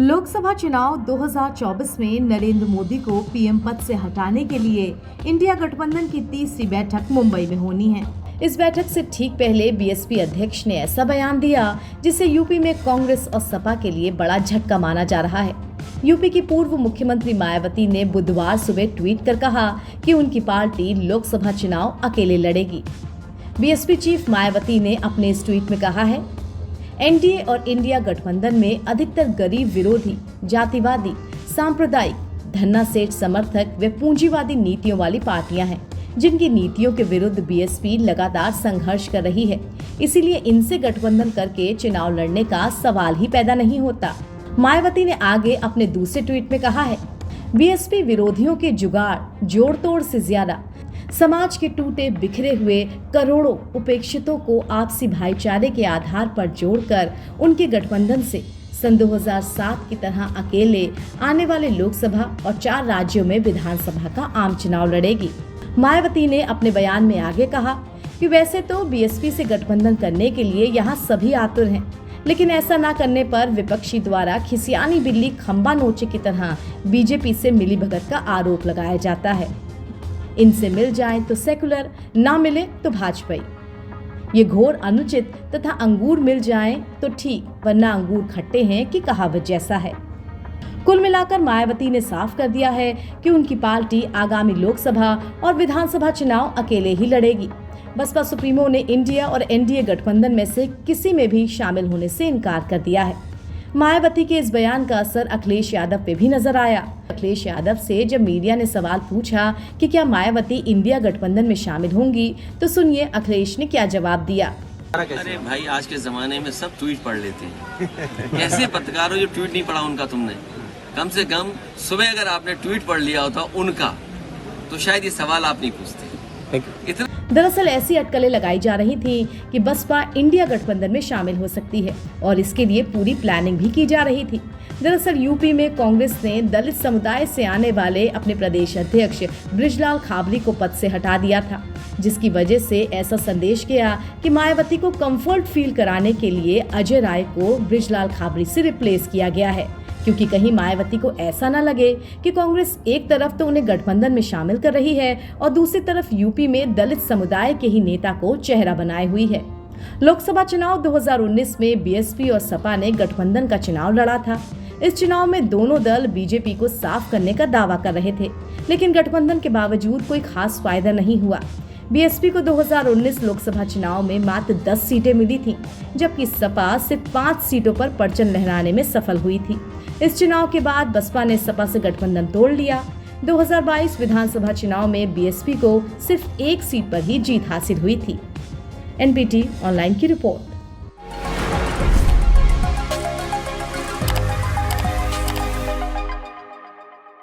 लोकसभा चुनाव 2024 में नरेंद्र मोदी को पीएम पद से हटाने के लिए इंडिया गठबंधन की तीसरी बैठक मुंबई में होनी है। इस बैठक से ठीक पहले बीएसपी अध्यक्ष ने ऐसा बयान दिया जिसे यूपी में कांग्रेस और सपा के लिए बड़ा झटका माना जा रहा है। यूपी की पूर्व मुख्यमंत्री मायावती ने बुधवार सुबह ट्वीट कर कहा कि उनकी पार्टी लोकसभा चुनाव अकेले लड़ेगी। बीएसपी चीफ मायावती ने अपने इस ट्वीट में कहा है, एनडीए और इंडिया गठबंधन में अधिकतर गरीब विरोधी, जातिवादी, सांप्रदायिक, धन्ना सेठ समर्थक व पूंजीवादी नीतियों वाली पार्टियां हैं, जिनकी नीतियों के विरुद्ध बीएसपी लगातार संघर्ष कर रही है। इसीलिए इनसे गठबंधन करके चुनाव लड़ने का सवाल ही पैदा नहीं होता। मायावती ने आगे अपने दूसरे ट्वीट में कहा है, बीएसपी विरोधियों के जुगाड़ जोड़ तोड़ से ज्यादा समाज के टूटे बिखरे हुए करोड़ों उपेक्षितों को आपसी भाईचारे के आधार पर जोड़कर उनके गठबंधन से सन 2007 की तरह अकेले आने वाले लोकसभा और 4 राज्यों में विधानसभा का आम चुनाव लड़ेगी। मायावती ने अपने बयान में आगे कहा कि वैसे तो बीएसपी से गठबंधन करने के लिए यहाँ सभी आतुर हैं, लेकिन ऐसा न करने पर विपक्षी द्वारा खिसियानी बिल्ली खंबा नोचे की तरह बीजेपी से मिलीभगत का आरोप लगाया जाता है। इनसे मिल जाए तो सेकुलर, ना मिले तो भाजपाई। ये घोर अनुचित तथा अंगूर मिल जाएं तो ठीक, वरना अंगूर खट्टे हैं कि कहावत जैसा है। कुल मिलाकर मायावती ने साफ कर दिया है कि उनकी पार्टी आगामी लोकसभा और विधानसभा चुनाव अकेले ही लड़ेगी। बसपा सुप्रीमो ने इंडिया और एनडीए गठबंधन में से किसी में भी शामिल होने से इनकार कर दिया है। मायावती के इस बयान का असर अखिलेश यादव पे भी नजर आया। अखिलेश यादव से जब मीडिया ने सवाल पूछा कि क्या मायावती इंडिया गठबंधन में शामिल होंगी, तो सुनिए अखिलेश ने क्या जवाब दिया। अरे भाई, आज के जमाने में सब ट्वीट पढ़ लेते हैं। ऐसे पत्रकार हो जो ट्वीट नहीं पढ़ा उनका तुमने। कम से कम सुबह अगर आपने ट्वीट पढ़ लिया होता उनका, तो शायद ये सवाल आप नहीं पूछते। दरअसल ऐसी अटकलें लगाई जा रही थी कि बसपा इंडिया गठबंधन में शामिल हो सकती है और इसके लिए पूरी प्लानिंग भी की जा रही थी। दरअसल यूपी में कांग्रेस ने दलित समुदाय से आने वाले अपने प्रदेश अध्यक्ष बृजलाल खाबरी को पद से हटा दिया था, जिसकी वजह से ऐसा संदेश गया कि मायावती को कंफर्ट फील कराने के लिए अजय राय को बृजलाल खाबरी से रिप्लेस किया गया है, क्योंकि कहीं मायावती को ऐसा न लगे कि कांग्रेस एक तरफ तो उन्हें गठबंधन में शामिल कर रही है और दूसरी तरफ यूपी में दलित समुदाय के ही नेता को चेहरा बनाए हुई है। लोकसभा चुनाव 2019 में बीएसपी और सपा ने गठबंधन का चुनाव लड़ा था। इस चुनाव में दोनों दल बीजेपी को साफ करने का दावा कर रहे थे, लेकिन गठबंधन के बावजूद कोई खास फायदा नहीं हुआ। बीएसपी को 2019 लोकसभा चुनाव में मात्र 10 सीटें मिली थी, जबकि सपा सिर्फ 5 सीटों पर परचम लहराने में सफल हुई थी। इस चुनाव के बाद बसपा ने सपा से गठबंधन तोड़ लिया। 2022 विधानसभा चुनाव में बीएसपी को सिर्फ 1 सीट पर ही जीत हासिल हुई थी। एनपीटी ऑनलाइन की रिपोर्ट।